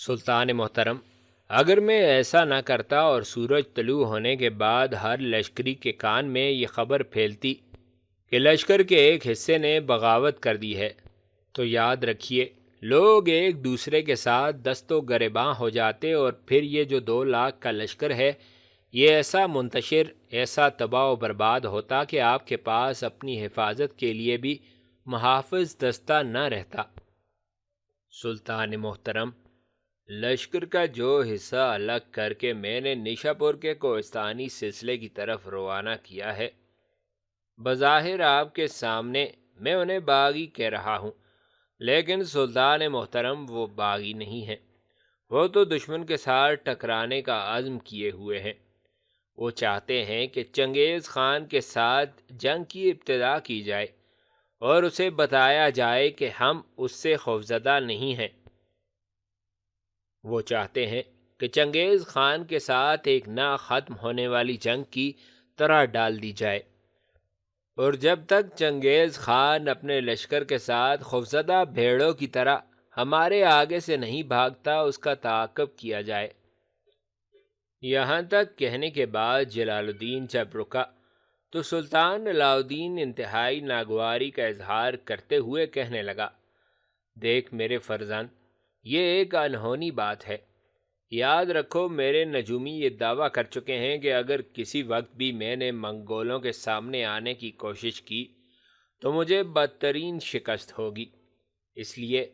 سلطان محترم، اگر میں ایسا نہ کرتا اور سورج طلوع ہونے کے بعد ہر لشکری کے کان میں یہ خبر پھیلتی کہ لشکر کے ایک حصے نے بغاوت کر دی ہے، تو یاد رکھیے لوگ ایک دوسرے کے ساتھ دست و گریباں ہو جاتے اور پھر یہ جو 2 لاکھ کا لشکر ہے یہ ایسا منتشر، ایسا تباہ و برباد ہوتا کہ آپ کے پاس اپنی حفاظت کے لیے بھی محافظ دستہ نہ رہتا۔ سلطان محترم، لشکر کا جو حصہ الگ کر کے میں نے نیشا پور کے کوہستانی سلسلے کی طرف روانہ کیا ہے، بظاہر آپ کے سامنے میں انہیں باغی کہہ رہا ہوں، لیکن سلطان محترم وہ باغی نہیں ہیں، وہ تو دشمن کے ساتھ ٹکرانے کا عزم کیے ہوئے ہیں۔ وہ چاہتے ہیں کہ چنگیز خان کے ساتھ جنگ کی ابتدا کی جائے اور اسے بتایا جائے کہ ہم اس سے خوفزدہ نہیں ہیں۔ وہ چاہتے ہیں کہ چنگیز خان کے ساتھ ایک نہ ختم ہونے والی جنگ کی طرح ڈال دی جائے، اور جب تک چنگیز خان اپنے لشکر کے ساتھ خوفزدہ بھیڑوں کی طرح ہمارے آگے سے نہیں بھاگتا اس کا تعاقب کیا جائے۔ یہاں تک کہنے کے بعد جلال الدین جب رکا تو سلطان علاء الدین انتہائی ناگواری کا اظہار کرتے ہوئے کہنے لگا، دیکھ میرے فرزند، یہ ایک انہونی بات ہے۔ یاد رکھو میرے نجومی یہ دعویٰ کر چکے ہیں کہ اگر کسی وقت بھی میں نے منگولوں کے سامنے آنے کی کوشش کی تو مجھے بدترین شکست ہوگی، اس لیے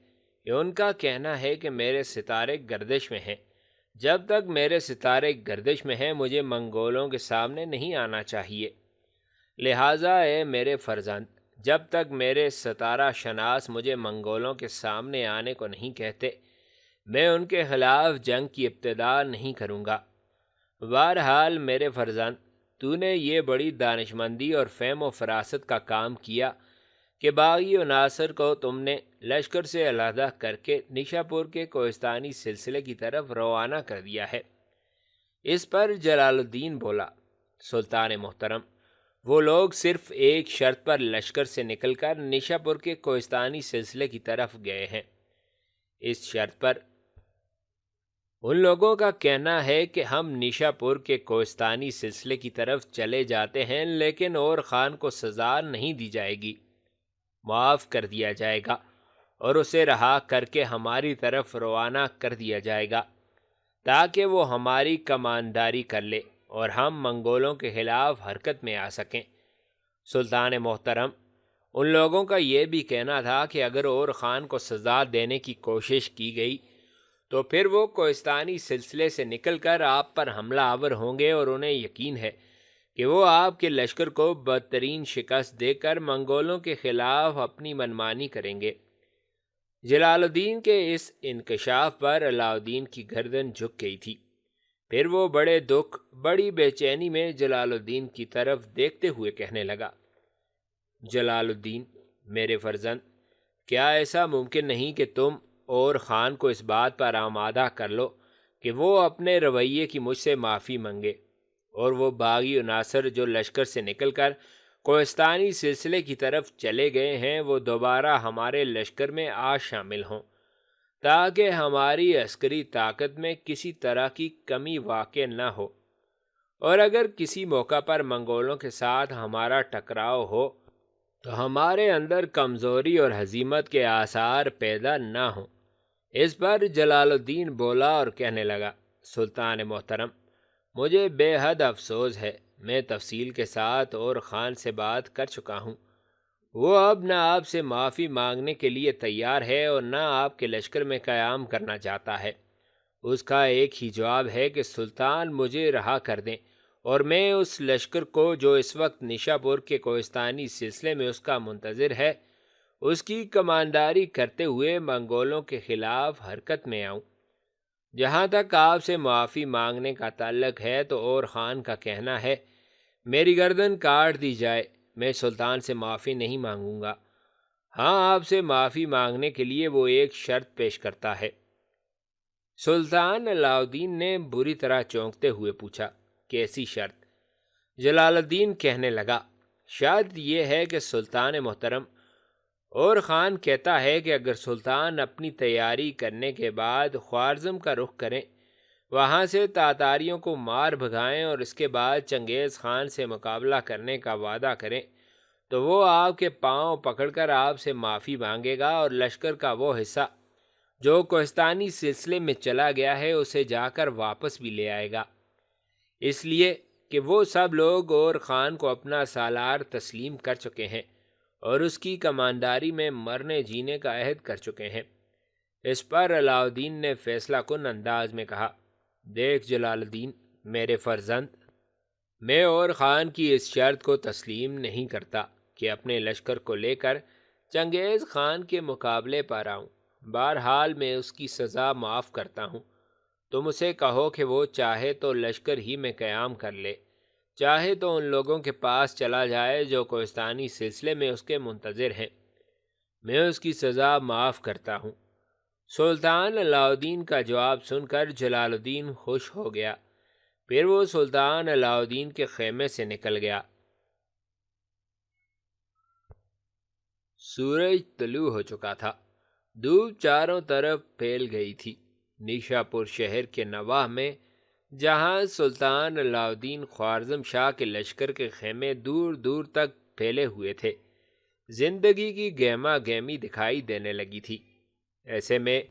کہ ان کا کہنا ہے کہ میرے ستارے گردش میں ہیں۔ جب تک میرے ستارے گردش میں ہیں مجھے منگولوں کے سامنے نہیں آنا چاہیے، لہٰذا اے میرے فرزند، جب تک میرے ستارہ شناس مجھے منگولوں کے سامنے آنے کو نہیں کہتے میں ان کے خلاف جنگ کی ابتدا نہیں کروں گا۔ بہرحال میرے فرزند، تو نے یہ بڑی دانشمندی اور فہم و فراست کا کام کیا کہ باغی عناصر کو تم نے لشکر سے علیحدہ کر کے نیشا پور کے کوہستانی سلسلے کی طرف روانہ کر دیا ہے۔ اس پر جلال الدین بولا، سلطان محترم، وہ لوگ صرف ایک شرط پر لشکر سے نکل کر نیشا پور کے کوہستانی سلسلے کی طرف گئے ہیں۔ اس شرط پر ان لوگوں کا کہنا ہے کہ ہم نیشا پور کے کوہستانی سلسلے کی طرف چلے جاتے ہیں لیکن اور خان کو سزا نہیں دی جائے گی، معاف کر دیا جائے گا اور اسے رہا کر کے ہماری طرف روانہ کر دیا جائے گا تاکہ وہ ہماری کمانداری کر لے اور ہم منگولوں کے خلاف حرکت میں آ سکیں۔ سلطان محترم، ان لوگوں کا یہ بھی کہنا تھا کہ اگر اور خان کو سزا دینے کی کوشش کی گئی تو پھر وہ کوہستانی سلسلے سے نکل کر آپ پر حملہ آور ہوں گے اور انہیں یقین ہے کہ وہ آپ کے لشکر کو بدترین شکست دے کر منگولوں کے خلاف اپنی منمانی کریں گے۔ جلال الدین کے اس انکشاف پر علاء الدین کی گردن جھک گئی تھی۔ پھر وہ بڑے دکھ، بڑی بے چینی میں جلال الدین کی طرف دیکھتے ہوئے کہنے لگا، جلال الدین میرے فرزند، کیا ایسا ممکن نہیں کہ تم اور خان کو اس بات پر آمادہ کر لو کہ وہ اپنے رویے کی مجھ سے معافی منگے اور وہ باغی عناصر جو لشکر سے نکل کر کوہستانی سلسلے کی طرف چلے گئے ہیں وہ دوبارہ ہمارے لشکر میں آ شامل ہوں تاکہ ہماری عسکری طاقت میں کسی طرح کی کمی واقع نہ ہو، اور اگر کسی موقع پر منگولوں کے ساتھ ہمارا ٹکراؤ ہو تو ہمارے اندر کمزوری اور ہزیمت کے آثار پیدا نہ ہوں۔ اس پر جلال الدین بولا اور کہنے لگا، سلطان محترم، مجھے بے حد افسوس ہے، میں تفصیل کے ساتھ اور خان سے بات کر چکا ہوں، وہ اب نہ آپ سے معافی مانگنے کے لیے تیار ہے اور نہ آپ کے لشکر میں قیام کرنا چاہتا ہے۔ اس کا ایک ہی جواب ہے کہ سلطان مجھے رہا کر دیں اور میں اس لشکر کو جو اس وقت نیشا پور کے کوہستانی سلسلے میں اس کا منتظر ہے اس کی کمانداری کرتے ہوئے منگولوں کے خلاف حرکت میں آؤں۔ جہاں تک آپ سے معافی مانگنے کا تعلق ہے تو اور خان کا کہنا ہے میری گردن کاٹ دی جائے، میں سلطان سے معافی نہیں مانگوں گا۔ ہاں، آپ سے معافی مانگنے کے لیے وہ ایک شرط پیش کرتا ہے۔ سلطان علاء الدین نے بری طرح چونکتے ہوئے پوچھا، کیسی شرط؟ جلال الدین کہنے لگا، شرط یہ ہے کہ سلطان محترم، اور خان کہتا ہے کہ اگر سلطان اپنی تیاری کرنے کے بعد خوارزم کا رخ کریں، وہاں سے تاتاریوں کو مار بھگائیں اور اس کے بعد چنگیز خان سے مقابلہ کرنے کا وعدہ کریں، تو وہ آپ کے پاؤں پکڑ کر آپ سے معافی مانگے گا اور لشکر کا وہ حصہ جو کوہستانی سلسلے میں چلا گیا ہے اسے جا کر واپس بھی لے آئے گا، اس لیے کہ وہ سب لوگ اور خان کو اپنا سالار تسلیم کر چکے ہیں اور اس کی کمانداری میں مرنے جینے کا عہد کر چکے ہیں۔ اس پر علاء الدین نے فیصلہ کن انداز میں کہا، دیکھ جلال الدین میرے فرزند، میں اور خان کی اس شرط کو تسلیم نہیں کرتا کہ اپنے لشکر کو لے کر چنگیز خان کے مقابلے پر آؤں۔ بہرحال میں اس کی سزا معاف کرتا ہوں، تم اسے کہو کہ وہ چاہے تو لشکر ہی میں قیام کر لے، چاہے تو ان لوگوں کے پاس چلا جائے جو کوہستانی سلسلے میں اس کے منتظر ہیں، میں اس کی سزا معاف کرتا ہوں۔ سلطان علاء الدین کا جواب سن کر جلال الدین خوش ہو گیا، پھر وہ سلطان علاء الدین کے خیمے سے نکل گیا۔ سورج طلوع ہو چکا تھا، دھوپ چاروں طرف پھیل گئی تھی۔ نیشا پور شہر کے نواح میں جہاں سلطان علاء الدین خوارزم شاہ کے لشکر کے خیمے دور دور تک پھیلے ہوئے تھے، زندگی کی گہما گہمی دکھائی دینے لگی تھی۔ ایسے میں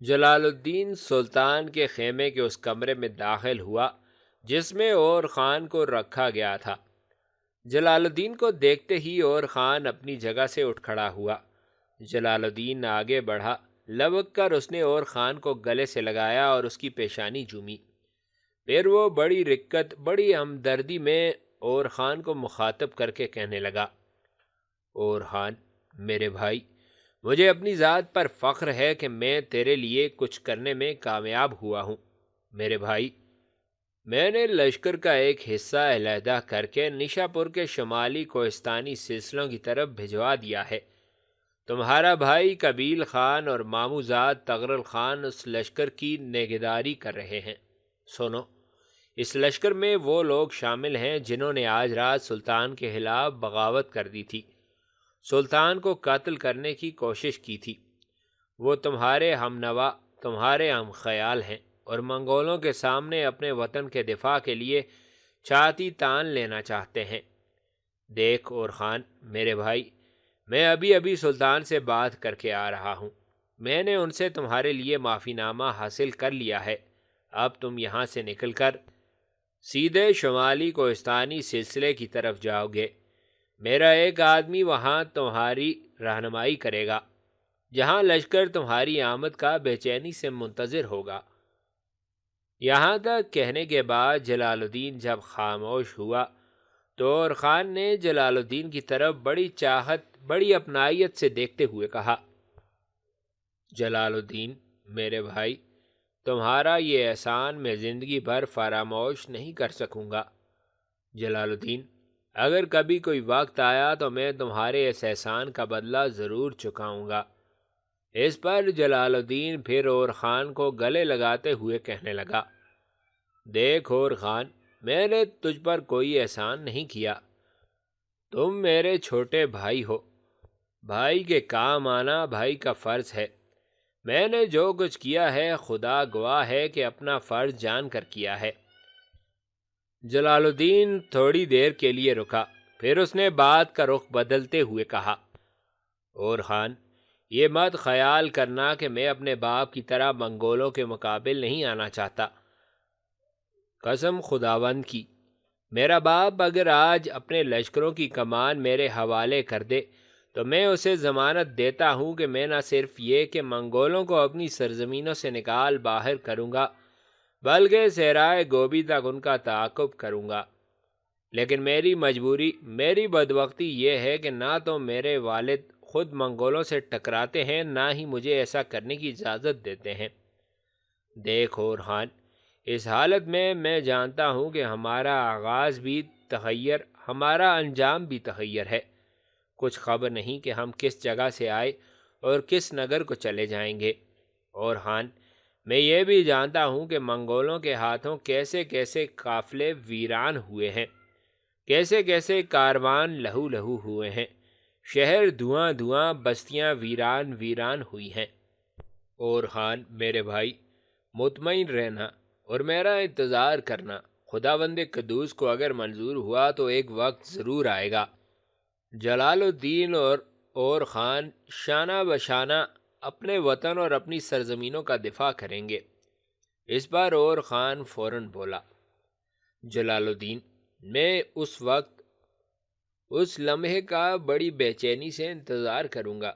جلال الدین سلطان کے خیمے کے اس کمرے میں داخل ہوا جس میں اور خان کو رکھا گیا تھا۔ جلال الدین کو دیکھتے ہی اور خان اپنی جگہ سے اٹھ کھڑا ہوا۔ جلال الدین آگے بڑھا، لبک کر اس نے اور خان کو گلے سے لگایا اور اس کی پیشانی چومی۔ پھر وہ بڑی رقت، بڑی ہمدردی میں اور خان کو مخاطب کر کے کہنے لگا، اور خان میرے بھائی، مجھے اپنی ذات پر فخر ہے کہ میں تیرے لیے کچھ کرنے میں کامیاب ہوا ہوں۔ میرے بھائی، میں نے لشکر کا ایک حصہ علیحدہ کر کے نیشا پور کے شمالی کوہستانی سلسلوں کی طرف بھجوا دیا ہے۔ تمہارا بھائی کبیل خان اور ماموزاد تغرل خان اس لشکر کی نگہداری کر رہے ہیں۔ سنو، اس لشکر میں وہ لوگ شامل ہیں جنہوں نے آج رات سلطان کے خلاف بغاوت کر دی تھی، سلطان کو قتل کرنے کی کوشش کی تھی۔ وہ تمہارے ہم نوا، تمہارے ہم خیال ہیں اور منگولوں کے سامنے اپنے وطن کے دفاع کے لیے چھاتی تان لینا چاہتے ہیں۔ دیکھ اور خان میرے بھائی، میں ابھی سلطان سے بات کر کے آ رہا ہوں، میں نے ان سے تمہارے لیے معافی نامہ حاصل کر لیا ہے۔ اب تم یہاں سے نکل کر سیدھے شمالی کوہستانی سلسلے کی طرف جاؤ گے۔ میرا ایک آدمی وہاں تمہاری رہنمائی کرے گا، جہاں لشکر تمہاری آمد کا بے چینی سے منتظر ہوگا۔ یہاں تک کہنے کے بعد جلال الدین جب خاموش ہوا تو اور خان نے جلال الدین کی طرف بڑی چاہت، بڑی اپنائیت سے دیکھتے ہوئے کہا، جلال الدین میرے بھائی، تمہارا یہ احسان میں زندگی بھر فراموش نہیں کر سکوں گا۔ جلال الدین، اگر کبھی کوئی وقت آیا تو میں تمہارے اس احسان کا بدلہ ضرور چکاؤں گا۔ اس پر جلال الدین پھر اور خان کو گلے لگاتے ہوئے کہنے لگا، دیکھ اور خان، میں نے تجھ پر کوئی احسان نہیں کیا، تم میرے چھوٹے بھائی ہو، بھائی کے کام آنا بھائی کا فرض ہے۔ میں نے جو کچھ کیا ہے خدا گواہ ہے کہ اپنا فرض جان کر کیا ہے۔ جلال الدین تھوڑی دیر کے لیے رکا، پھر اس نے بات کا رخ بدلتے ہوئے کہا، اور خان، یہ مت خیال کرنا کہ میں اپنے باپ کی طرح منگولوں کے مقابل نہیں آنا چاہتا۔ قسم خداوند کی، میرا باپ اگر آج اپنے لشکروں کی کمان میرے حوالے کر دے تو میں اسے ضمانت دیتا ہوں کہ میں نہ صرف یہ کہ منگولوں کو اپنی سرزمینوں سے نکال باہر کروں گا، بلکہ صحرائے گوبی تک ان کا تعاقب کروں گا۔ لیکن میری مجبوری، میری بدبختی یہ ہے کہ نہ تو میرے والد خود منگولوں سے ٹکراتے ہیں، نہ ہی مجھے ایسا کرنے کی اجازت دیتے ہیں۔ دیکھ اور خان، اس حالت میں جانتا ہوں کہ ہمارا آغاز بھی تغیر، ہمارا انجام بھی تغیر ہے۔ کچھ خبر نہیں کہ ہم کس جگہ سے آئے اور کس نگر کو چلے جائیں گے۔ اور خان، میں یہ بھی جانتا ہوں کہ منگولوں کے ہاتھوں کیسے کیسے قافلے ویران ہوئے ہیں، کیسے کیسے کاروان لہو لہو ہوئے ہیں، شہر دھواں دھواں، بستیاں ویران ویران ہوئی ہیں۔ اور خان میرے بھائی، مطمئن رہنا اور میرا انتظار کرنا۔ خداوند قدوس کو اگر منظور ہوا تو ایک وقت ضرور آئے گا، جلال الدین اور خان شانہ بشانہ اپنے وطن اور اپنی سرزمینوں کا دفاع کریں گے۔ اس بار اور خان فوراً بولا، جلال الدین، میں اس وقت، اس لمحے کا بڑی بے چینی سے انتظار کروں گا۔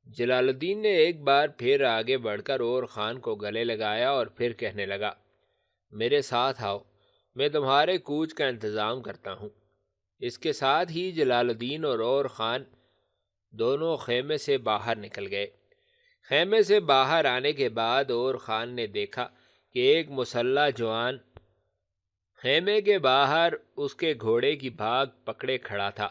جلال الدین نے ایک بار پھر آگے بڑھ کر اور خان کو گلے لگایا اور پھر کہنے لگا، میرے ساتھ آؤ، میں تمہارے کوچ کا انتظام کرتا ہوں۔ اس کے ساتھ ہی جلال الدین اور خان دونوں خیمے سے باہر نکل گئے۔ خیمے سے باہر آنے کے بعد اور خان نے دیکھا کہ ایک مسلح جوان خیمے کے باہر اس کے گھوڑے کی بھاگ پکڑے کھڑا تھا۔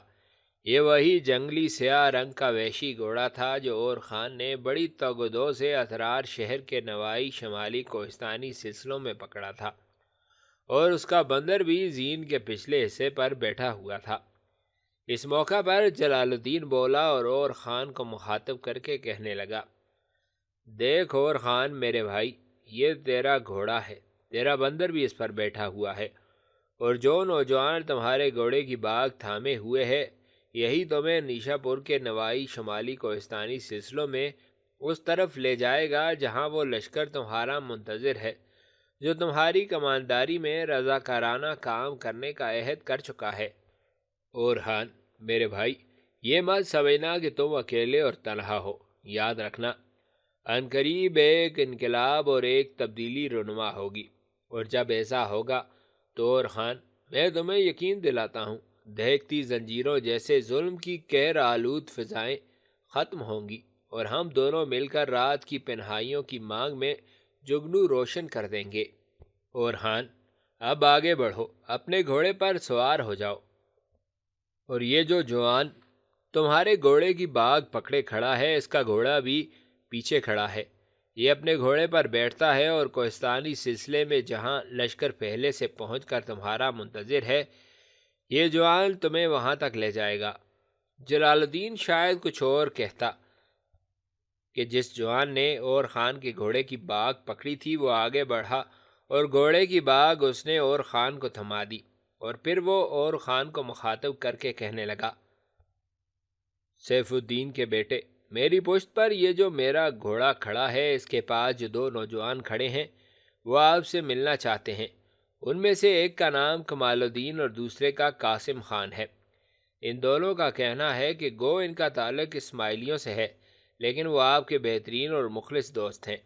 یہ وہی جنگلی سیاہ رنگ کا وحشی گھوڑا تھا جو اور خان نے بڑی تگ و دو سے اترار شہر کے نواحی شمالی کوہستانی سلسلوں میں پکڑا تھا، اور اس کا بندر بھی زین کے پچھلے حصے پر بیٹھا ہوا تھا۔ اس موقع پر جلال الدین بولا اور خان کو مخاطب کر کے کہنے لگا، دیکھ اور خان میرے بھائی، یہ تیرا گھوڑا ہے، تیرا بندر بھی اس پر بیٹھا ہوا ہے، اور جو نوجوان تمہارے گھوڑے کی باگ تھامے ہوئے ہے، یہی تمہیں نیشا پور کے نواحی شمالی کوہستانی سلسلوں میں اس طرف لے جائے گا جہاں وہ لشکر تمہارا منتظر ہے، جو تمہاری کمانداری میں رضاکارانہ کام کرنے کا عہد کر چکا ہے۔ اور خان میرے بھائی، یہ مت سمجھنا کہ تم اکیلے اور تنہا ہو، یاد رکھنا عنقریب ایک انقلاب اور ایک تبدیلی رونما ہوگی، اور جب ایسا ہوگا تو اور خان، میں تمہیں یقین دلاتا ہوں، دہکتی زنجیروں جیسے ظلم کی قہر آلود فضائیں ختم ہوں گی، اور ہم دونوں مل کر رات کی پنہائیوں کی مانگ میں جگنو روشن کر دیں گے۔ اور خان، اب آگے بڑھو، اپنے گھوڑے پر سوار ہو جاؤ۔ اور یہ جو جوان تمہارے گھوڑے کی باگ پکڑے کھڑا ہے، اس کا گھوڑا بھی پیچھے کھڑا ہے۔ یہ اپنے گھوڑے پر بیٹھتا ہے اور کوہستانی سلسلے میں جہاں لشکر پہلے سے پہنچ کر تمہارا منتظر ہے، یہ جوان تمہیں وہاں تک لے جائے گا۔ جلال الدین شاید کچھ اور کہتا کہ جس جوان نے اور خان کے گھوڑے کی باگ پکڑی تھی وہ آگے بڑھا اور گھوڑے کی باگ اس نے اور خان کو تھما دی، اور پھر وہ اور خان کو مخاطب کر کے کہنے لگا، سیف الدین کے بیٹے، میری پشت پر یہ جو میرا گھوڑا کھڑا ہے، اس کے پاس جو دو نوجوان کھڑے ہیں وہ آپ سے ملنا چاہتے ہیں۔ ان میں سے ایک کا نام کمال الدین اور دوسرے کا قاسم خان ہے۔ ان دونوں کا کہنا ہے کہ گو ان کا تعلق اسماعیلیوں سے ہے، لیکن وہ آپ کے بہترین اور مخلص دوست ہیں۔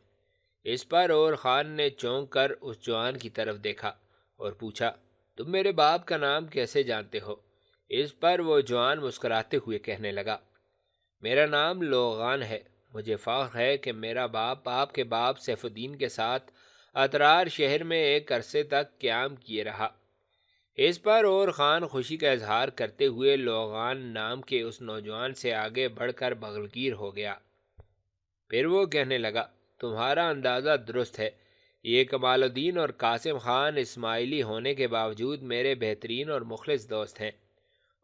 اس پر اور خان نے چونک کر اس جوان کی طرف دیکھا اور پوچھا، تم میرے باپ کا نام کیسے جانتے ہو؟ اس پر وہ جوان مسکراتے ہوئے کہنے لگا، میرا نام لوغان ہے۔ مجھے فخر ہے کہ میرا باپ آپ کے باپ سیف الدین کے ساتھ اترار شہر میں ایک عرصے تک قیام کیے رہا۔ اس پر اور خان خوشی کا اظہار کرتے ہوئے لوغان نام کے اس نوجوان سے آگے بڑھ کر بغلگیر ہو گیا۔ پھر وہ کہنے لگا، تمہارا اندازہ درست ہے، یہ کمال الدین اور قاسم خان اسماعیلی ہونے کے باوجود میرے بہترین اور مخلص دوست ہیں،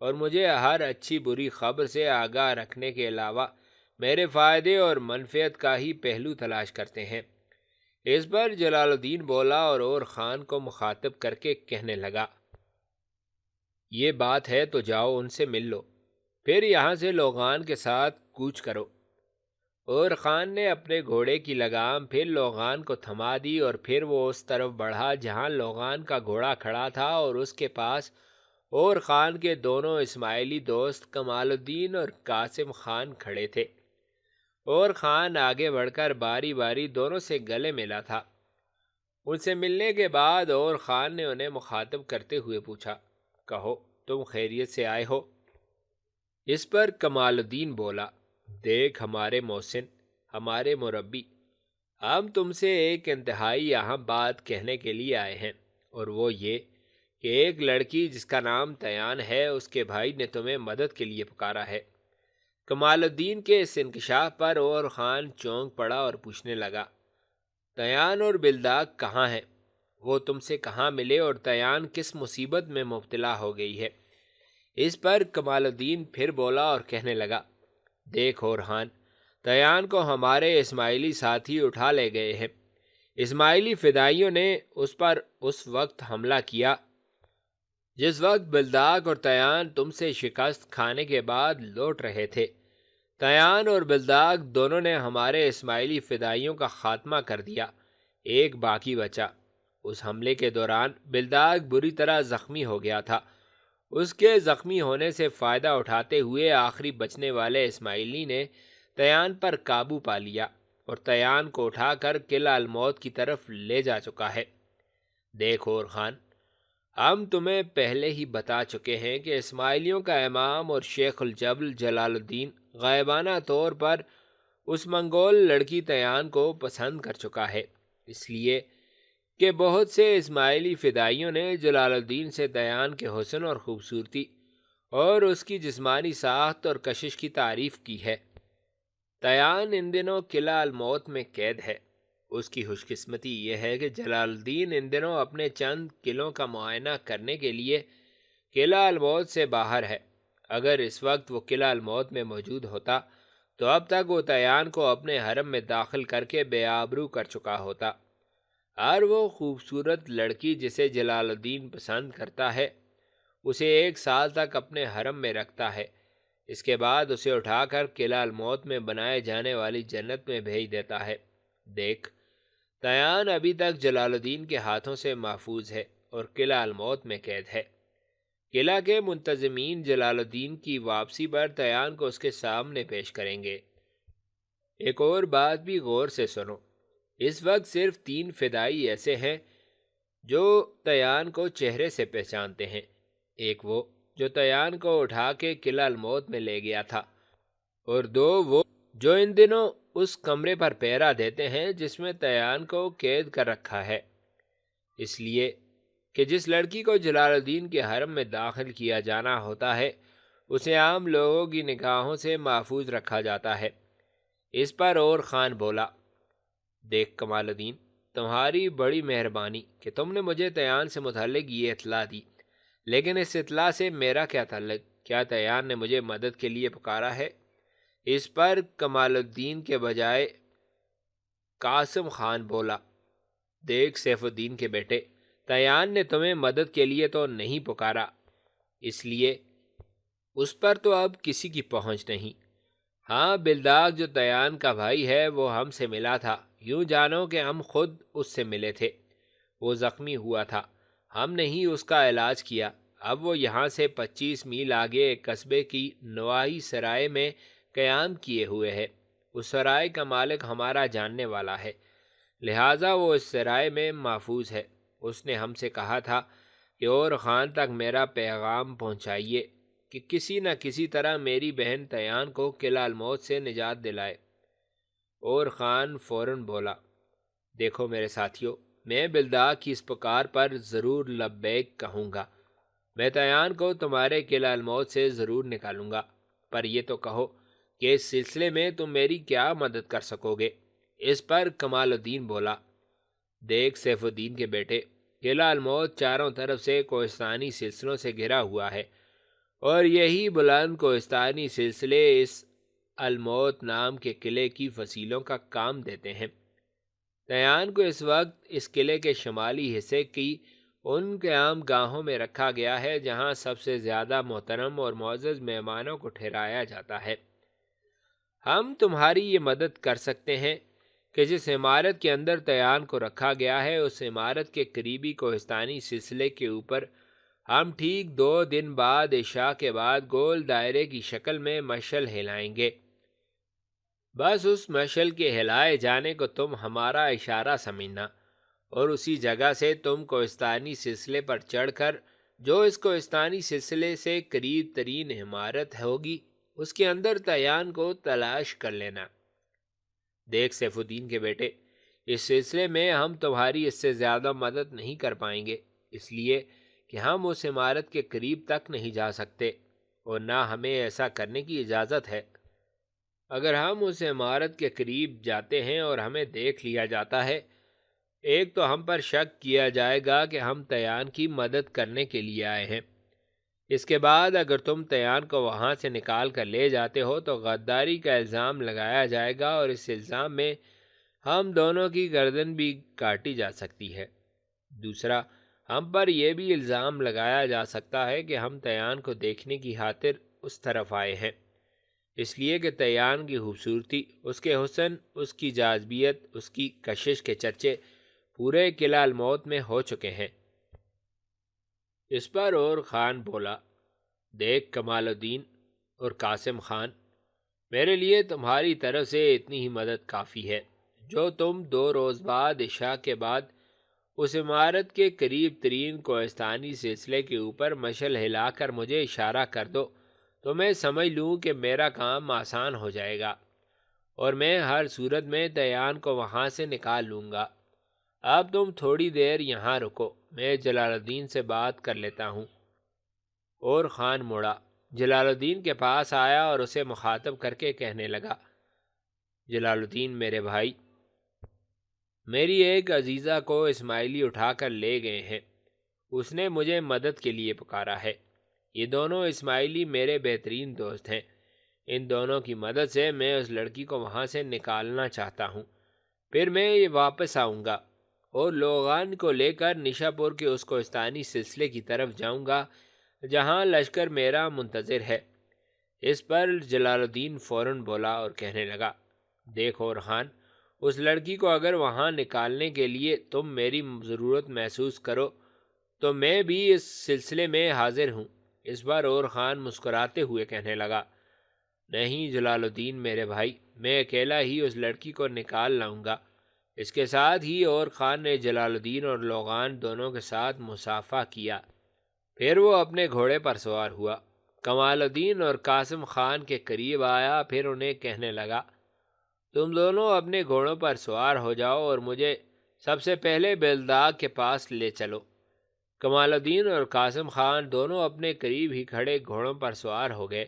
اور مجھے ہر اچھی بری خبر سے آگاہ رکھنے کے علاوہ میرے فائدے اور منفعت کا ہی پہلو تلاش کرتے ہیں۔ اس پر جلال الدین بولا اور خان کو مخاطب کر کے کہنے لگا، یہ بات ہے تو جاؤ ان سے مل لو، پھر یہاں سے لوغان کے ساتھ کوچ کرو۔ اور خان نے اپنے گھوڑے کی لگام پھر لوغان کو تھما دی، اور پھر وہ اس طرف بڑھا جہاں لوغان کا گھوڑا کھڑا تھا، اور اس کے پاس اور خان کے دونوں اسماعیلی دوست کمال الدین اور قاسم خان کھڑے تھے۔ اور خان آگے بڑھ کر باری باری دونوں سے گلے ملا تھا۔ ان سے ملنے کے بعد اور خان نے انہیں مخاطب کرتے ہوئے پوچھا، کہو تم خیریت سے آئے ہو؟ اس پر کمال الدین بولا، دیکھ ہمارے محسن، ہمارے مربی، ہم تم سے ایک انتہائی اہم بات کہنے کے لیے آئے ہیں، اور وہ یہ کہ ایک لڑکی جس کا نام تیان ہے، اس کے بھائی نے تمہیں مدد کے لیے پکارا ہے۔ کمال الدین کے اس انکشاف پر اور خان چونک پڑا اور پوچھنے لگا، تیان اور بلداغ کہاں ہیں؟ وہ تم سے کہاں ملے اور تیان کس مصیبت میں مبتلا ہو گئی ہے؟ اس پر کمال الدین پھر بولا اور کہنے لگا، دیکھ اورخان، تیان کو ہمارے اسماعیلی ساتھی اٹھا لے گئے ہیں۔ اسماعیلی فدائیوں نے اس پر اس وقت حملہ کیا جس وقت بلداغ اور تیان تم سے شکست کھانے کے بعد لوٹ رہے تھے۔ تیان اور بلداغ دونوں نے ہمارے اسماعیلی فدائیوں کا خاتمہ کر دیا، ایک باقی بچا۔ اس حملے کے دوران بلداغ بری طرح زخمی ہو گیا تھا۔ اس کے زخمی ہونے سے فائدہ اٹھاتے ہوئے آخری بچنے والے اسماعیلی نے تیان پر قابو پا لیا اور تیان کو اٹھا کر قلعہ الموت کی طرف لے جا چکا ہے۔ دیکھ اورخان، ہم تمہیں پہلے ہی بتا چکے ہیں کہ اسماعیلیوں کا امام اور شیخ الجبل جلال الدین غائبانہ طور پر اس منگول لڑکی تیان کو پسند کر چکا ہے، اس لیے کہ بہت سے اسماعیلی فدائیوں نے جلال الدین سے تیان کے حسن اور خوبصورتی اور اس کی جسمانی ساخت اور کشش کی تعریف کی ہے۔ تیان ان دنوں قلعہ الموت میں قید ہے۔ اس کی خوش قسمتی یہ ہے کہ جلال الدین ان دنوں اپنے چند قلعوں کا معائنہ کرنے کے لیے قلعہ الموت سے باہر ہے۔ اگر اس وقت وہ قلعہ الموت میں موجود ہوتا تو اب تک وہ تیان کو اپنے حرم میں داخل کر کے بے آبرو کر چکا ہوتا۔ اور وہ خوبصورت لڑکی جسے جلال الدین پسند کرتا ہے اسے 1 سال تک اپنے حرم میں رکھتا ہے، اس کے بعد اسے اٹھا کر قلعہ الموت میں بنائے جانے والی جنت میں بھیج دیتا ہے۔ دیکھ، تیان ابھی تک جلال الدین کے ہاتھوں سے محفوظ ہے اور قلعہ الموت میں قید ہے۔ قلعہ کے منتظمین جلال الدین کی واپسی پر تیان کو اس کے سامنے پیش کریں گے۔ ایک اور بات بھی غور سے سنو، اس وقت صرف 3 فدائی ایسے ہیں جو تیان کو چہرے سے پہچانتے ہیں۔ ایک وہ جو تیان کو اٹھا کے قلعہ الموت میں لے گیا تھا، اور 2 وہ جو ان دنوں اس کمرے پر پہرا دیتے ہیں جس میں تیان کو قید کر رکھا ہے، اس لیے کہ جس لڑکی کو جلال الدین کے حرم میں داخل کیا جانا ہوتا ہے اسے عام لوگوں کی نگاہوں سے محفوظ رکھا جاتا ہے۔ اس پر اور خان بولا، دیکھ کمال الدین، تمہاری بڑی مہربانی کہ تم نے مجھے تیان سے متعلق یہ اطلاع دی، لیکن اس اطلاع سے میرا کیا تعلق؟ کیا تیان نے مجھے مدد کے لیے پکارا ہے؟ اس پر کمال الدین کے بجائے قاسم خان بولا، دیکھ سیف الدین کے بیٹے، تیان نے تمہیں مدد کے لیے تو نہیں پکارا، اس لیے اس پر تو اب کسی کی پہنچ نہیں۔ ہاں، بلداغ جو تیان کا بھائی ہے وہ ہم سے ملا تھا، یوں جانو کہ ہم خود اس سے ملے تھے۔ وہ زخمی ہوا تھا، ہم نے ہی اس کا علاج کیا۔ اب وہ یہاں سے 25 میل آگے ایک قصبے کی نواحی سرائے میں قیام کیے ہوئے ہے۔ اس سرائے کا مالک ہمارا جاننے والا ہے، لہٰذا وہ اس سرائے میں محفوظ ہے۔ اس نے ہم سے کہا تھا کہ اور خان تک میرا پیغام پہنچائیے کہ کسی نہ کسی طرح میری بہن تیان کو قلعہ الموت سے نجات دلائے۔ اور خان فوراً بولا، دیکھو میرے ساتھیو، میں بلداغ کی اس پکار پر ضرور لبیک کہوں گا۔ میں تیان کو تمہارے قلعہ الموت سے ضرور نکالوں گا، پر یہ تو کہو کہ اس سلسلے میں تم میری کیا مدد کر سکو گے؟ اس پر کمال الدین بولا، دیکھ سیف الدین کے بیٹے، قلعہ الموت چاروں طرف سے کوہستانی سلسلوں سے گھرا ہوا ہے، اور یہی بلند کوہستانی سلسلے اس الموت نام کے قلعے کی فصیلوں کا کام دیتے ہیں۔ تیان کو اس وقت اس قلعے کے شمالی حصے کی ان قیام گاہوں میں رکھا گیا ہے جہاں سب سے زیادہ محترم اور معزز مہمانوں کو ٹھہرایا جاتا ہے۔ ہم تمہاری یہ مدد کر سکتے ہیں کہ جس عمارت کے اندر تیان کو رکھا گیا ہے اس عمارت کے قریبی کوہستانی سلسلے کے اوپر ہم ٹھیک 2 دن بعد عشاء کے بعد گول دائرے کی شکل میں مشعل ہلائیں گے۔ بس اس مشعل کے ہلائے جانے کو تم ہمارا اشارہ سمجھنا، اور اسی جگہ سے تم کوہستانی سلسلے پر چڑھ کر جو اس کوہستانی سلسلے سے قریب ترین عمارت ہوگی اس کے اندر تیان کو تلاش کر لینا۔ دیکھ سیف الدین کے بیٹے، اس سلسلے میں ہم تمہاری اس سے زیادہ مدد نہیں کر پائیں گے، اس لیے کہ ہم اس عمارت کے قریب تک نہیں جا سکتے اور نہ ہمیں ایسا کرنے کی اجازت ہے۔ اگر ہم اس عمارت کے قریب جاتے ہیں اور ہمیں دیکھ لیا جاتا ہے، ایک تو ہم پر شک کیا جائے گا کہ ہم تیان کی مدد کرنے کے لیے آئے ہیں، اس کے بعد اگر تم تیان کو وہاں سے نکال کر لے جاتے ہو تو غداری کا الزام لگایا جائے گا، اور اس الزام میں ہم دونوں کی گردن بھی کاٹی جا سکتی ہے۔ دوسرا، ہم پر یہ بھی الزام لگایا جا سکتا ہے کہ ہم تیان کو دیکھنے کی خاطر اس طرف آئے ہیں، اس لیے کہ تیان کی خوبصورتی، اس کے حسن، اس کی جاذبیت، اس کی کشش کے چرچے پورے قلعہ الموت میں ہو چکے ہیں۔ اس پر اور خان بولا، دیکھ کمال الدین اور قاسم خان، میرے لیے تمہاری طرف سے اتنی ہی مدد کافی ہے۔ جو تم 2 روز بعد عشاء کے بعد اس عمارت کے قریب ترین کوہستانی سلسلے کے اوپر مشعل ہلا کر مجھے اشارہ کر دو تو میں سمجھ لوں کہ میرا کام آسان ہو جائے گا، اور میں ہر صورت میں تیان کو وہاں سے نکال لوں گا۔ اب تم تھوڑی دیر یہاں رکو، میں جلال الدین سے بات کر لیتا ہوں۔ اور خان مڑا، جلال الدین کے پاس آیا اور اسے مخاطب کر کے کہنے لگا، جلال الدین میرے بھائی، میری ایک عزیزہ کو اسماعیلی اٹھا کر لے گئے ہیں، اس نے مجھے مدد کے لیے پکارا ہے۔ یہ دونوں اسماعیلی میرے بہترین دوست ہیں، ان دونوں کی مدد سے میں اس لڑکی کو وہاں سے نکالنا چاہتا ہوں، پھر میں واپس آؤں گا اور لوغان کو لے کر نشا پور کے اس کوہستانی سلسلے کی طرف جاؤں گا جہاں لشکر میرا منتظر ہے۔ اس پر جلال الدین فوراً بولا اور کہنے لگا، دیکھو اورخان، اس لڑکی کو اگر وہاں نکالنے کے لیے تم میری ضرورت محسوس کرو تو میں بھی اس سلسلے میں حاضر ہوں۔ اس بار اور خان مسکراتے ہوئے کہنے لگا، نہیں جلال الدین میرے بھائی، میں اکیلا ہی اس لڑکی کو نکال لاؤں گا۔ اس کے ساتھ ہی اور خان نے جلال الدین اور لوغان دونوں کے ساتھ مصافحہ کیا، پھر وہ اپنے گھوڑے پر سوار ہوا، کمال الدین اور قاسم خان کے قریب آیا، پھر انہیں کہنے لگا، تم دونوں اپنے گھوڑوں پر سوار ہو جاؤ اور مجھے سب سے پہلے بیلداغ کے پاس لے چلو۔ کمال الدین اور قاسم خان دونوں اپنے قریب ہی کھڑے گھوڑوں پر سوار ہو گئے،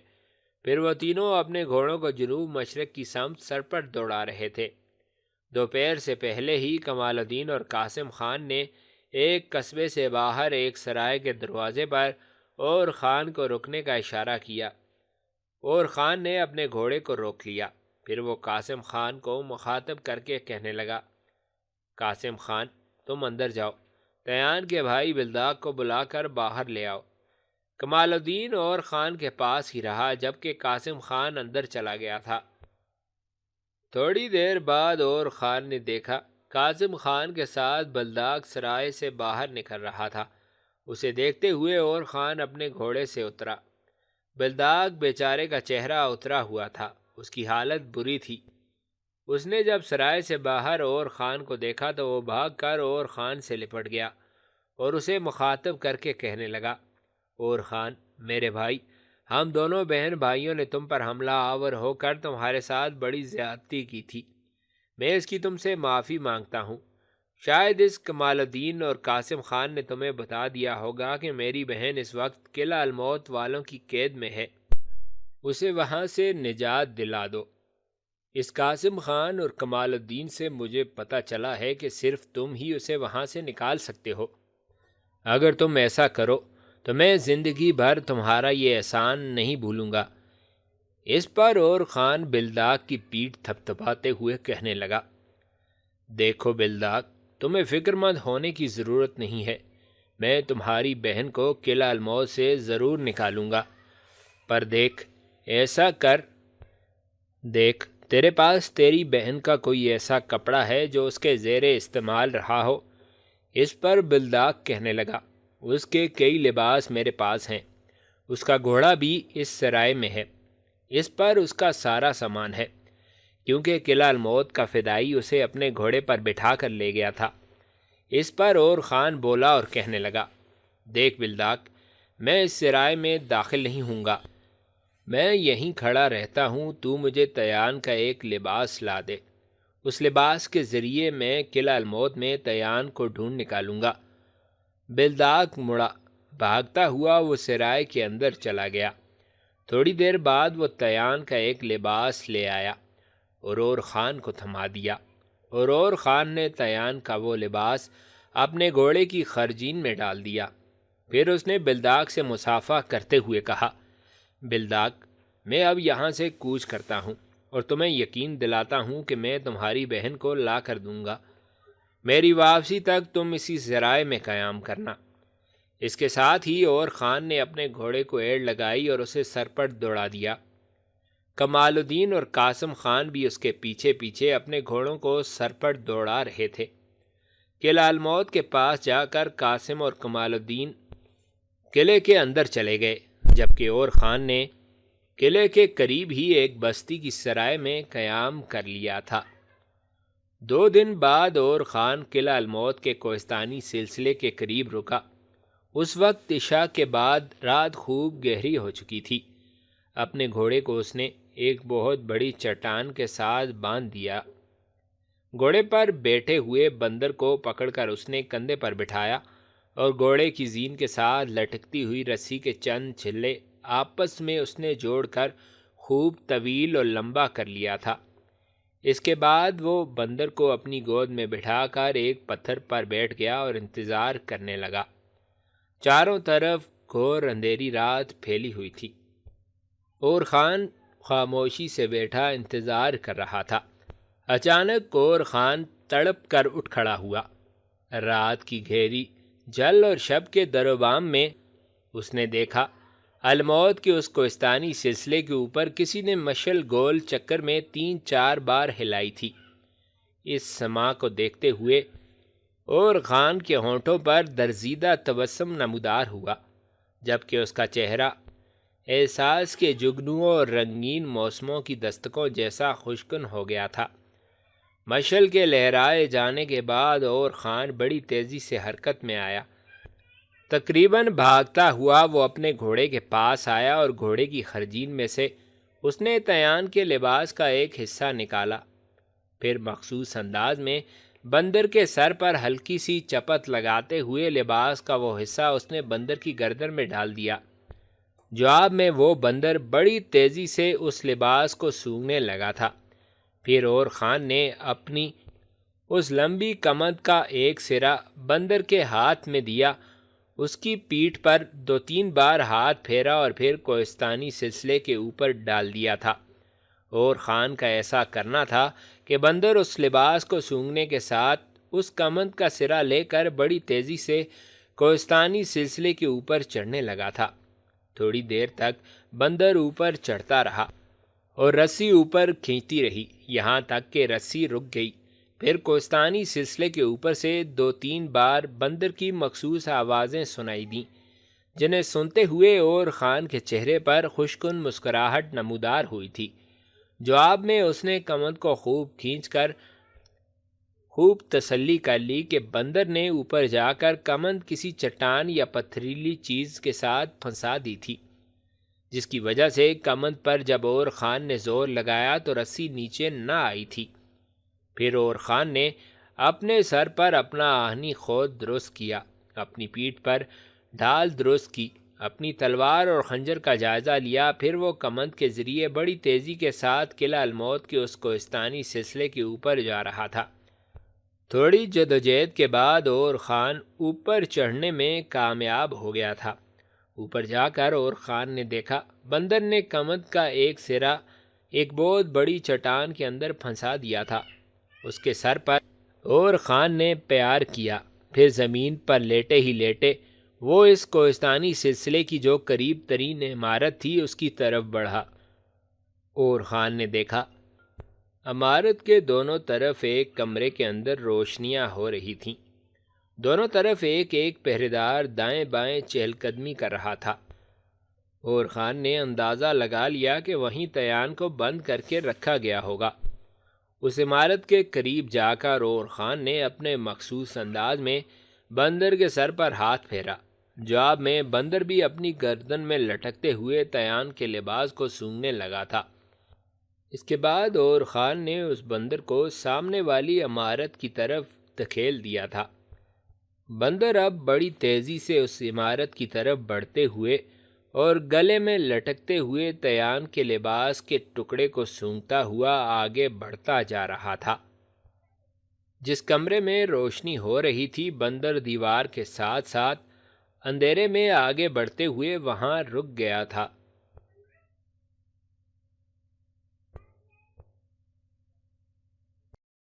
پھر وہ تینوں اپنے گھوڑوں کو جنوب مشرق کی سمت سرپٹ دوڑا رہے تھے۔ دوپہر سے پہلے ہی کمال الدین اور قاسم خان نے ایک قصبے سے باہر ایک سرائے کے دروازے پر اور خان کو رکنے کا اشارہ کیا، اور خان نے اپنے گھوڑے کو روک لیا۔ پھر وہ قاسم خان کو مخاطب کر کے کہنے لگا، قاسم خان، تم اندر جاؤ، تیان کے بھائی بلداغ کو بلا کر باہر لے آؤ۔ کمال الدین اور خان کے پاس ہی رہا جبکہ قاسم خان اندر چلا گیا تھا۔ تھوڑی دیر بعد اور خان نے دیکھا قاسم خان کے ساتھ بلداغ سرائے سے باہر نکل رہا تھا۔ اسے دیکھتے ہوئے اور خان اپنے گھوڑے سے اترا۔ بلداغ بیچارے کا چہرہ اترا ہوا تھا، اس کی حالت بری تھی۔ اس نے جب سرائے سے باہر اور خان کو دیکھا تو وہ بھاگ کر اور خان سے لپٹ گیا اور اسے مخاطب کر کے کہنے لگا، اور خان میرے بھائی، ہم دونوں بہن بھائیوں نے تم پر حملہ آور ہو کر تمہارے ساتھ بڑی زیادتی کی تھی، میں اس کی تم سے معافی مانگتا ہوں۔ شاید اس کمال الدین اور قاسم خان نے تمہیں بتا دیا ہوگا کہ میری بہن اس وقت قلعہ الموت والوں کی قید میں ہے، اسے وہاں سے نجات دلا دو۔ اس قاسم خان اور کمال الدین سے مجھے پتہ چلا ہے کہ صرف تم ہی اسے وہاں سے نکال سکتے ہو۔ اگر تم ایسا کرو تو میں زندگی بھر تمہارا یہ احسان نہیں بھولوں گا۔ اس پر اور خان بلداغ کی پیٹھ تھپتھپاتے ہوئے کہنے لگا، دیکھو بلداغ، تمہیں فکر مند ہونے کی ضرورت نہیں ہے، میں تمہاری بہن کو قلعہ الموت سے ضرور نکالوں گا، پر دیکھ ایسا کر، دیکھ تیرے پاس تیری بہن کا کوئی ایسا کپڑا ہے جو اس کے زیر استعمال رہا ہو۔ اس پر بلداغ کہنے لگا، اس کے کئی لباس میرے پاس ہیں، اس کا گھوڑا بھی اس سرائے میں ہے، اس پر اس کا سارا سامان ہے، کیونکہ قلعہ الموت کا فدائی اسے اپنے گھوڑے پر بٹھا کر لے گیا تھا۔ اس پر اور خان بولا اور کہنے لگا، دیکھ بلداغ، میں اس سرائے میں داخل نہیں ہوں گا، میں یہیں کھڑا رہتا ہوں، تو مجھے تیان کا ایک لباس لا دے، اس لباس کے ذریعے میں قلعہ الموت میں تیان کو ڈھونڈ نکالوں گا۔ بلداغ مڑا، بھاگتا ہوا وہ سرائے کے اندر چلا گیا۔ تھوڑی دیر بعد وہ تیان کا ایک لباس لے آیا اور خان کو تھما دیا، اور خان نے تیان کا وہ لباس اپنے گھوڑے کی خرجین میں ڈال دیا۔ پھر اس نے بلداغ سے مصافحہ کرتے ہوئے کہا، بلداغ، میں اب یہاں سے کوچ کرتا ہوں اور تمہیں یقین دلاتا ہوں کہ میں تمہاری بہن کو لا کر دوں گا۔ میری واپسی تک تم اسی ذرائع میں قیام کرنا۔ اس کے ساتھ ہی اور خان نے اپنے گھوڑے کو ایڑ لگائی اور اسے سرپٹ دوڑا دیا۔ کمال الدین اور قاسم خان بھی اس کے پیچھے پیچھے اپنے گھوڑوں کو سرپٹ دوڑا رہے تھے۔ قلعہ الموت کے پاس جا کر قاسم اور کمال الدین قلعے کے اندر چلے گئے، جبکہ اور خان نے قلعے کے قریب ہی ایک بستی کی سرائے میں قیام کر لیا تھا۔ 2 دن بعد اور خان قلعہ الموت کے کوہستانی سلسلے کے قریب رکا۔ اس وقت عشاء کے بعد رات خوب گہری ہو چکی تھی۔ اپنے گھوڑے کو اس نے ایک بہت بڑی چٹان کے ساتھ باندھ دیا۔ گھوڑے پر بیٹھے ہوئے بندر کو پکڑ کر اس نے کندھے پر بٹھایا اور گھوڑے کی زین کے ساتھ لٹکتی ہوئی رسی کے چند چھلے آپس میں اس نے جوڑ کر خوب طویل اور لمبا کر لیا تھا۔ اس کے بعد وہ بندر کو اپنی گود میں بٹھا کر ایک پتھر پر بیٹھ گیا اور انتظار کرنے لگا۔ چاروں طرف گھور اندھیری رات پھیلی ہوئی تھی۔ اور خان خاموشی سے بیٹھا انتظار کر رہا تھا۔ اچانک اور خان تڑپ کر اٹھ کھڑا ہوا۔ رات کی گہری جل اور شب کے در و بام میں اس نے دیکھا الموت کے اس کوہستانی سلسلے کے اوپر کسی نے مشل گول چکر میں 3-4 بار ہلائی تھی۔ اس سما کو دیکھتے ہوئے اور خان کے ہونٹوں پر درزیدہ تبسم نمودار ہوا، جبکہ اس کا چہرہ احساس کے جگنوں اور رنگین موسموں کی دستکوں جیسا خوشگن ہو گیا تھا۔ مشل کے لہرائے جانے کے بعد اور خان بڑی تیزی سے حرکت میں آیا۔ تقریباً بھاگتا ہوا وہ اپنے گھوڑے کے پاس آیا اور گھوڑے کی خرجین میں سے اس نے تیان کے لباس کا ایک حصہ نکالا۔ پھر مخصوص انداز میں بندر کے سر پر ہلکی سی چپت لگاتے ہوئے لباس کا وہ حصہ اس نے بندر کی گردن میں ڈال دیا۔ جواب میں وہ بندر بڑی تیزی سے اس لباس کو سونگھنے لگا تھا۔ پھر اور خان نے اپنی اس لمبی کمند کا ایک سرا بندر کے ہاتھ میں دیا، اس کی پیٹھ پر 2-3 بار ہاتھ پھیرا اور پھر کوہستانی سلسلے کے اوپر ڈال دیا تھا۔ اور خان کا ایسا کرنا تھا کہ بندر اس لباس کو سونگھنے کے ساتھ اس کمند کا سرا لے کر بڑی تیزی سے کوہستانی سلسلے کے اوپر چڑھنے لگا تھا۔ تھوڑی دیر تک بندر اوپر چڑھتا رہا اور رسی اوپر کھینچتی رہی، یہاں تک کہ رسی رک گئی۔ پھر کوہستانی سلسلے کے اوپر سے 2-3 بار بندر کی مخصوص آوازیں سنائی دیں، جنہیں سنتے ہوئے اور خان کے چہرے پر خوشگن مسکراہٹ نمودار ہوئی تھی۔ جواب میں اس نے کمند کو خوب کھینچ کر خوب تسلی کر لی کہ بندر نے اوپر جا کر کمند کسی چٹان یا پتھریلی چیز کے ساتھ پھنسا دی تھی، جس کی وجہ سے کمند پر جب اور خان نے زور لگایا تو رسی نیچے نہ آئی تھی۔ پھر اور خان نے اپنے سر پر اپنا آہنی خود درست کیا، اپنی پیٹھ پر ڈھال درست کی، اپنی تلوار اور خنجر کا جائزہ لیا۔ پھر وہ کمند کے ذریعے بڑی تیزی کے ساتھ قلعہ الموت کے اس کوہستانی سلسلے کے اوپر جا رہا تھا۔ تھوڑی جدوجہد کے بعد اور خان اوپر چڑھنے میں کامیاب ہو گیا تھا۔ اوپر جا کر اور خان نے دیکھا بندر نے کمند کا ایک سرا ایک بہت بڑی چٹان کے اندر پھنسا دیا تھا۔ اس کے سر پر اور خان نے پیار کیا، پھر زمین پر لیٹے ہی لیٹے وہ اس کوہستانی سلسلے کی جو قریب ترین عمارت تھی اس کی طرف بڑھا۔ اور خان نے دیکھا عمارت کے دونوں طرف ایک کمرے کے اندر روشنیاں ہو رہی تھیں۔ دونوں طرف ایک ایک پہرے دار دائیں بائیں چہل قدمی کر رہا تھا۔ اور خان نے اندازہ لگا لیا کہ وہیں تیان کو بند کر کے رکھا گیا ہوگا۔ اس عمارت کے قریب جا کر اور خان نے اپنے مخصوص انداز میں بندر کے سر پر ہاتھ پھیرا۔ جواب میں بندر بھی اپنی گردن میں لٹکتے ہوئے تیان کے لباس کو سونگھنے لگا تھا۔ اس کے بعد اور خان نے اس بندر کو سامنے والی عمارت کی طرف دھکیل دیا تھا۔ بندر اب بڑی تیزی سے اس عمارت کی طرف بڑھتے ہوئے اور گلے میں لٹکتے ہوئے تیان کے لباس کے ٹکڑے کو سونگھتا ہوا آگے بڑھتا جا رہا تھا۔ جس کمرے میں روشنی ہو رہی تھی بندر دیوار کے ساتھ ساتھ اندھیرے میں آگے بڑھتے ہوئے وہاں رک گیا تھا۔